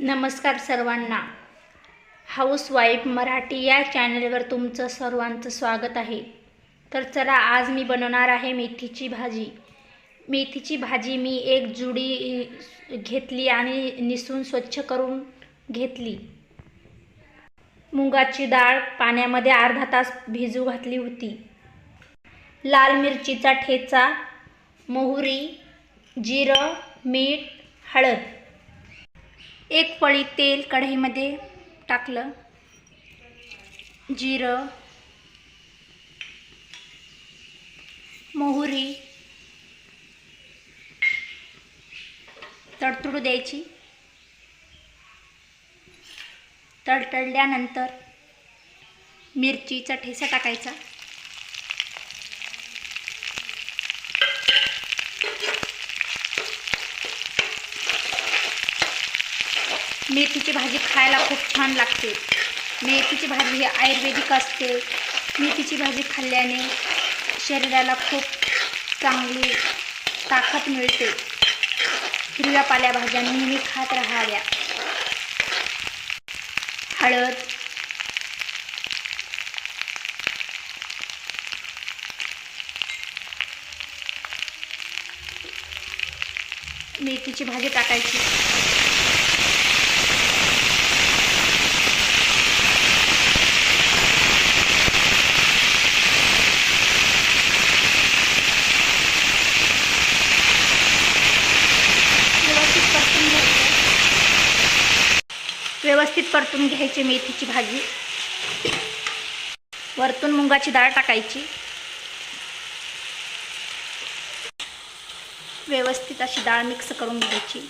नमस्कार सर्वांना. हाऊसवाईफ मराठी या चॅनलवर तुमचं सर्वांचं स्वागत आहे. तर चला, आज मी बनवणार आहे मेथीची भाजी. मेथीची भाजी मी एक जुडी घेतली आणि निसून स्वच्छ करून घेतली. मुगाची डाळ पाण्यामध्ये अर्धा तास भिजू घातली होती. लाल मिरचीचा ठेचा, मोहरी, जिरं, मीठ, हळद. एक पळी तेल कढईमध्ये टाकलं. जिरं, मोहरी तडतडू द्यायची. तडतडल्यानंतर मिरचीचा ठेचा टाकायचा. मेथीची भाजी खायला खूप छान लागते. मेथीची भाजी ही आयुर्वेदिक असते. मेथीची भाजी खाल्ल्याने शरीराला खूप चांगली ताकद मिळते. हिरव्या पालेभाज्या नेहमी खात राहाव्या. हळद, मेथीची भाजी टाकायची. व्यवस्थित परतून घ्यायची मेथीची भाजी. वरतून मुगाची डाळ टाकायची. व्यवस्थित अशी डाळ मिक्स करून घ्यायची.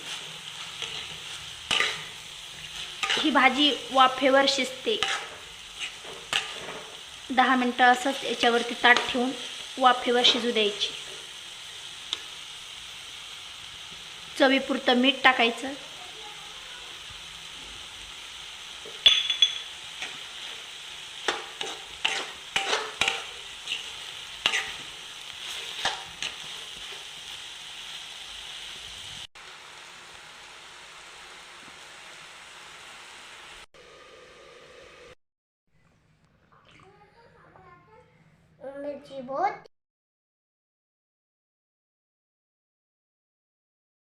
ही भाजी वाफेवर शिजते. 10 मिनटं असंच याच्यावरती ताट ठेवून वाफेवर शिजू द्यायची. चवीपुरतं मीठ टाकायचं. मिर्ची बहुत